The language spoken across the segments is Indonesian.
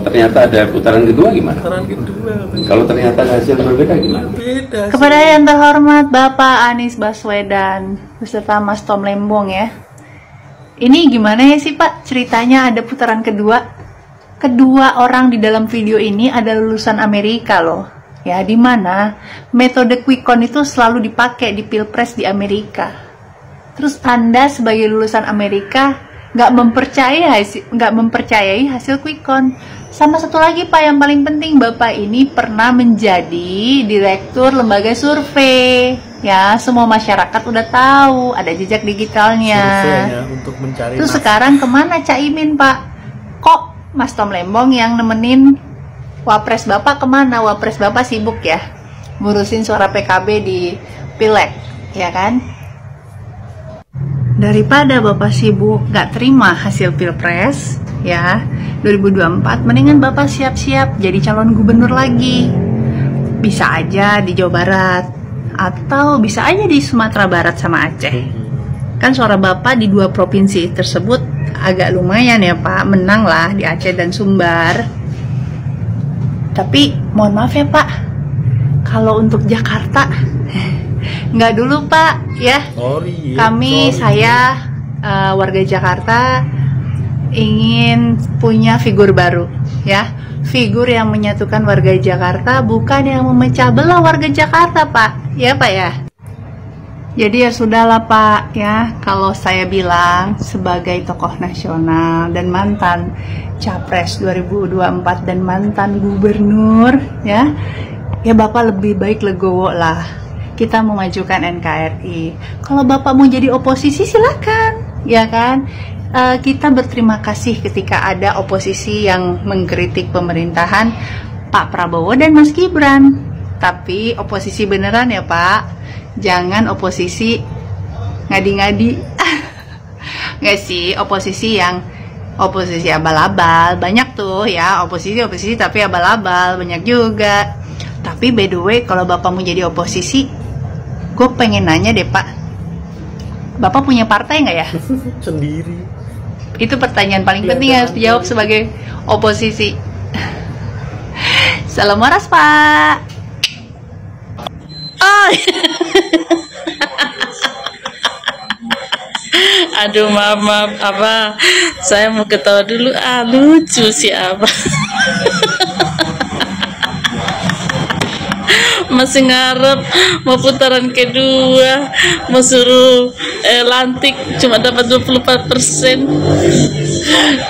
ternyata ada putaran kedua gimana? Putaran kedua. Kalau ternyata hasil berbeda gimana? Beda. Kepada yang terhormat Bapak Anies Baswedan beserta Mas Tom Lembong ya. Ini gimana ya sih Pak ceritanya ada putaran kedua? Kedua orang di dalam video ini ada lulusan Amerika loh. Ya, di mana metode quick count itu selalu dipakai di Pilpres di Amerika. Terus Anda sebagai lulusan Amerika nggak mempercayai hasil quick count. Sama satu lagi Pak yang paling penting, Bapak ini pernah menjadi direktur lembaga survei. Ya, semua masyarakat udah tahu ada jejak digitalnya. Surveinya untuk mencari. Terus sekarang kemana Caimin Pak? Kok Mas Tom Lembong yang nemenin Wapres Bapak kemana? Wapres Bapak sibuk ya ngurusin suara PKB di Pileg, ya kan? Daripada Bapak sibuk gak terima hasil Pilpres ya 2024, mendingan Bapak siap-siap jadi calon gubernur lagi. Bisa aja di Jawa Barat atau bisa aja di Sumatera Barat sama Aceh. Kan suara Bapak di dua provinsi tersebut agak lumayan ya Pak, menang lah di Aceh dan Sumbar. Tapi mohon maaf ya Pak, kalau untuk Jakarta nggak dulu Pak ya. Saya warga Jakarta ingin punya figur baru ya, figur yang menyatukan warga Jakarta, bukan yang memecah belah warga Jakarta Pak ya Pak ya. Jadi ya sudahlah Pak ya, kalau saya bilang sebagai tokoh nasional dan mantan Capres 2024 dan mantan gubernur ya Bapak lebih baik legowo lah. Kita memajukan NKRI. Kalau Bapak mau jadi oposisi silakan, ya kan? Kita berterima kasih ketika ada oposisi yang mengkritik pemerintahan Pak Prabowo dan Mas Gibran. Tapi oposisi beneran ya Pak. Jangan oposisi ngadi-ngadi. Nggak sih, oposisi yang oposisi abal-abal. Banyak tuh ya, oposisi tapi abal-abal. Banyak juga. Tapi by the way, kalau Bapak mau jadi oposisi, gue pengen nanya deh Pak, Bapak punya partai nggak ya? Sendiri. Itu pertanyaan paling penting yang harus dijawab sebagai oposisi. Salam waras Pak. Oh. Aduh maaf apa, saya mau ketawa dulu. Lucu sih apa. Masih ngarep mau putaran kedua, mau suruh lantik cuma dapat 24%,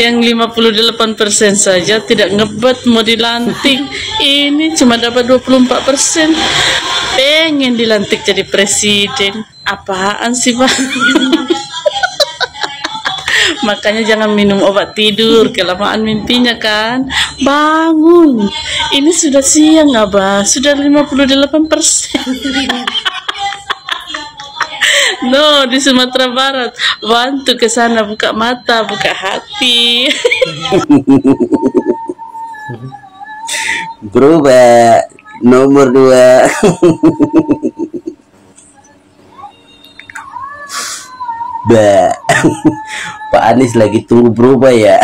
yang 58% saja tidak ngebet mau dilantik, ini cuma dapat 24%. Pengen dilantik jadi presiden, apaan sih Pak? Makanya jangan minum obat tidur, kelamaan mimpinya kan. Bangun, ini sudah siang Abah, sudah 58%. No, di Sumatera Barat, bantu ke sana, buka mata, buka hati. Berubah nomor 2. Pak Anies lagi tunggu berubah ya.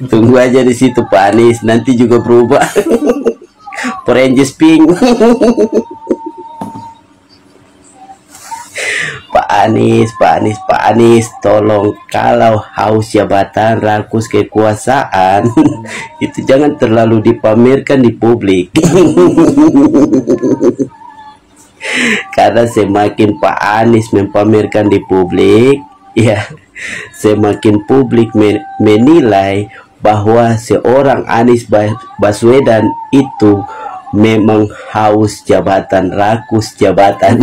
Tunggu aja di situ Pak Anies, nanti juga berubah. Orange pink. Pak Anies, tolong kalau haus jabatan, rakus kekuasaan, itu jangan terlalu dipamerkan di publik. Karena semakin Pak Anies mempamerkan di publik, ya, semakin publik menilai bahwa seorang Anies Baswedan itu memang haus jabatan, rakus jabatan.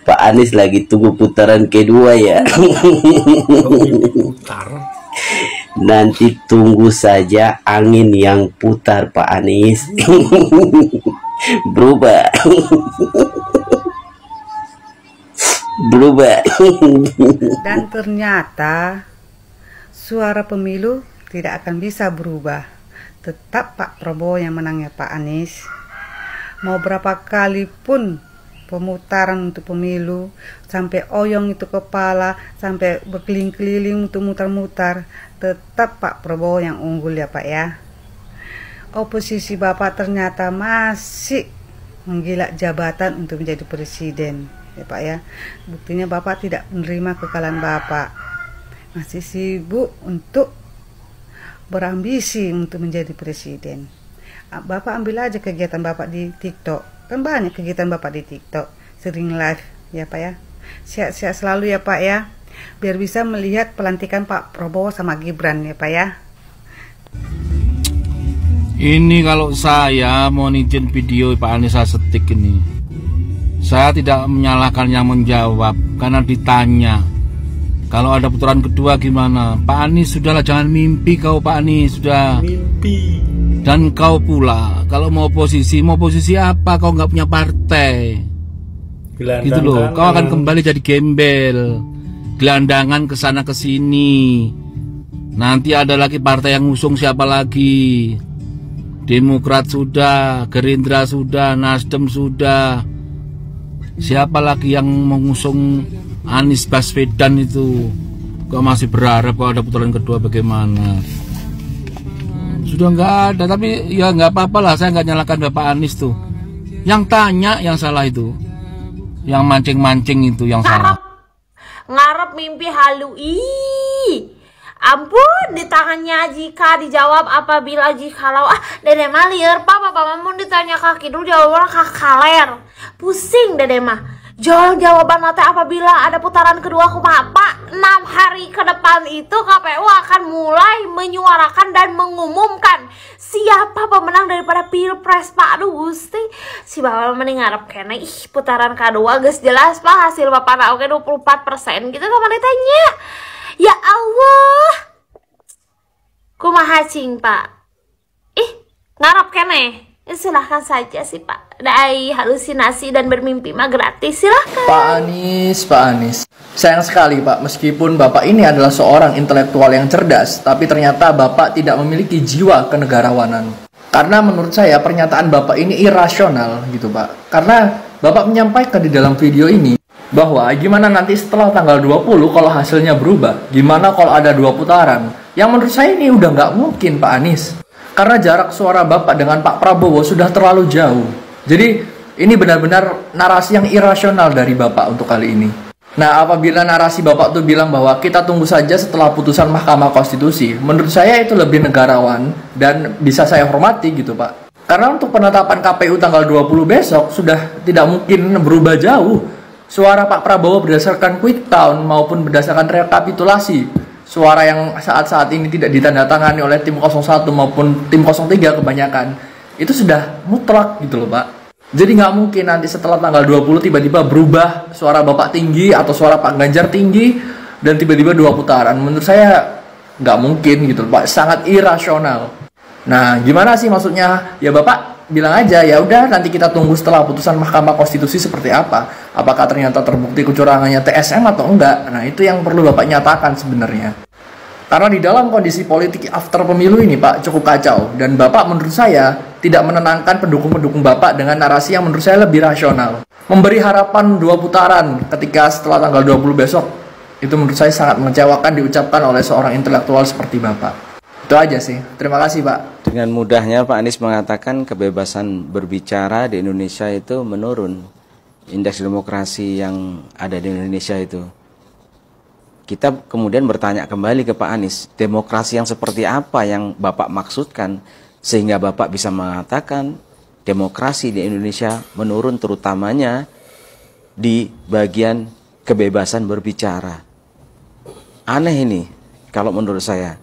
Pak Anies lagi tunggu putaran kedua ya. Nanti tunggu saja angin yang putar Pak Anies. Berubah. Dan ternyata suara pemilu tidak akan bisa berubah. Tetap Pak Prabowo yang menangnya Pak Anies. Mau berapa kali pun pemutaran untuk pemilu, sampai oyong itu kepala, sampai berkeliling-keliling untuk mutar-mutar, tetap Pak Prabowo yang unggul ya Pak ya. Oposisi Bapak ternyata masih menggilak jabatan untuk menjadi presiden ya Pak ya. Buktinya Bapak tidak menerima kekalahan Bapak, masih sibuk untuk berambisi untuk menjadi presiden. Bapak ambil aja kegiatan Bapak di TikTok, kan banyak kegiatan Bapak di TikTok, sering live ya Pak ya. Sehat-sehat selalu ya Pak ya, biar bisa melihat pelantikan Pak Prabowo sama Gibran ya Pak ya. Ini kalau saya mau izin video Pak Anies setik ini, saya tidak menyalahkan yang menjawab karena ditanya kalau ada putaran kedua gimana. Pak Anies sudahlah, jangan mimpi kau Pak Anies, sudah Mimpi. dan kau pula kalau mau oposisi apa, kau nggak punya partai gitu loh, kau akan kembali jadi gembel, gelandangan kesana kesini. Nanti ada lagi partai yang ngusung siapa lagi? Demokrat sudah, Gerindra sudah, Nasdem sudah. Siapa lagi yang mengusung Anies Baswedan itu? Kok masih berharap kalau ada putaran kedua bagaimana? Sudah nggak ada, tapi ya nggak apa-apa lah, saya nggak nyalakan Bapak Anies tuh. Yang tanya yang salah itu, yang mancing-mancing itu yang salah. Ngarep mimpi halu. Ampun, di tangannya jika dijawab apabila jikalau. Dede mah liar Pak, Bapak mau ditanya kaki dulu jawaban kakaler. Pusing Dede mah. Jawaban nanti apabila ada putaran kedua kumaha Pak. 6 hari ke depan itu KPU akan mulai menyuarakan dan mengumumkan siapa pemenang daripada Pilpres Pak. Aduh Gusti, si Bapak mending ngarep kene. Putaran kedua geus jelas Pak, hasil Bapak oke 24% gitu kan ditanya. Ya Allah, kumaha cing Pak? Ngarep kene. Silahkan saja sih Pak. Dai halusinasi dan bermimpi mah gratis, silahkan. Pak Anies. Sayang sekali Pak, meskipun Bapak ini adalah seorang intelektual yang cerdas, tapi ternyata Bapak tidak memiliki jiwa kenegarawanan. Karena menurut saya pernyataan Bapak ini irasional gitu Pak. Karena Bapak menyampaikan di dalam video ini bahwa gimana nanti setelah tanggal 20 kalau hasilnya berubah, gimana kalau ada 2 putaran. Yang menurut saya ini udah nggak mungkin Pak Anies, karena jarak suara Bapak dengan Pak Prabowo sudah terlalu jauh. Jadi ini benar-benar narasi yang irasional dari Bapak untuk kali ini. Nah, apabila narasi Bapak tuh bilang bahwa kita tunggu saja setelah putusan Mahkamah Konstitusi, menurut saya itu lebih negarawan dan bisa saya hormati gitu Pak. Karena untuk penetapan KPU tanggal 20 besok sudah tidak mungkin berubah jauh. Suara Pak Prabowo berdasarkan quick count maupun berdasarkan rekapitulasi suara yang saat-saat ini tidak ditandatangani oleh tim 01 maupun tim 03 kebanyakan, itu sudah mutlak gitu loh Pak. Jadi nggak mungkin nanti setelah tanggal 20 tiba-tiba berubah suara Bapak tinggi atau suara Pak Ganjar tinggi dan tiba-tiba 2 putaran. Menurut saya nggak mungkin gitu loh Pak, sangat irasional. Nah gimana sih maksudnya? Ya Bapak bilang aja, ya udah nanti kita tunggu setelah putusan Mahkamah Konstitusi seperti apa. Apakah ternyata terbukti kecurangannya TSM atau enggak? Nah itu yang perlu Bapak nyatakan sebenarnya. Karena di dalam kondisi politik after pemilu ini Pak cukup kacau, dan Bapak menurut saya tidak menenangkan pendukung-pendukung Bapak dengan narasi yang menurut saya lebih rasional. Memberi harapan 2 putaran ketika setelah tanggal 20 besok, itu menurut saya sangat mengecewakan diucapkan oleh seorang intelektual seperti Bapak. Itu aja sih. Terima kasih Pak. Dengan mudahnya Pak Anies mengatakan kebebasan berbicara di Indonesia itu menurun. Indeks demokrasi yang ada di Indonesia itu. Kita kemudian bertanya kembali ke Pak Anies, demokrasi yang seperti apa yang Bapak maksudkan sehingga Bapak bisa mengatakan demokrasi di Indonesia menurun, terutamanya di bagian kebebasan berbicara. Aneh ini kalau menurut saya.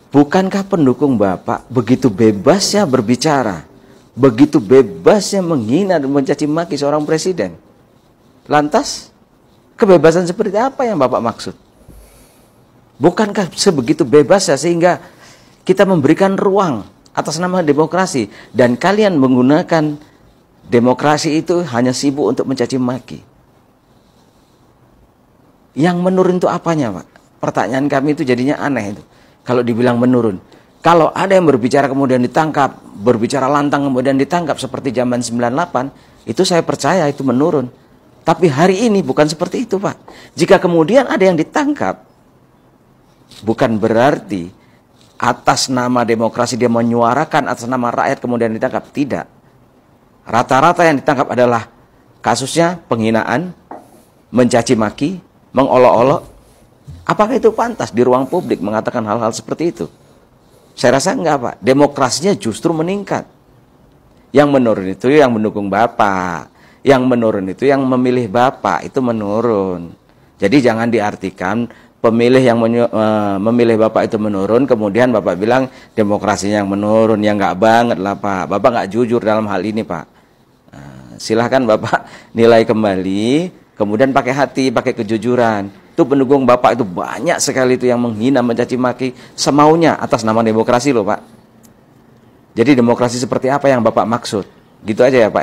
Bukankah pendukung Bapak begitu bebasnya berbicara, begitu bebasnya menghina dan mencaci maki seorang presiden? Lantas, kebebasan seperti apa yang Bapak maksud? Bukankah sebegitu bebasnya sehingga kita memberikan ruang atas nama demokrasi, dan kalian menggunakan demokrasi itu hanya sibuk untuk mencaci maki? Yang menurun itu apanya Pak? Pertanyaan kami itu jadinya aneh itu. Kalau dibilang menurun, Kalau ada yang berbicara kemudian ditangkap, berbicara lantang kemudian ditangkap seperti zaman 98, itu saya percaya itu menurun. Tapi hari ini bukan seperti itu, Pak. Jika kemudian ada yang ditangkap, bukan berarti atas nama demokrasi dia menyuarakan, atas nama rakyat kemudian ditangkap. Tidak. Rata-rata yang ditangkap adalah kasusnya penghinaan, mencaci maki, mengolok-olok. Apakah itu pantas di ruang publik mengatakan hal-hal seperti itu? Saya rasa enggak, Pak. Demokrasinya justru meningkat. Yang menurun itu yang mendukung Bapak. Yang menurun itu yang memilih Bapak. Itu menurun. Jadi jangan diartikan pemilih yang memilih Bapak itu menurun, kemudian Bapak bilang demokrasinya yang menurun. Ya enggak banget lah, Pak. Bapak enggak jujur dalam hal ini, Pak. Silahkan Bapak nilai kembali, kemudian pakai hati, pakai kejujuran. Itu pendukung Bapak itu banyak sekali itu yang menghina, mencaci maki semaunya atas nama demokrasi loh, Pak. Jadi demokrasi seperti apa yang Bapak maksud? Gitu aja ya, Pak.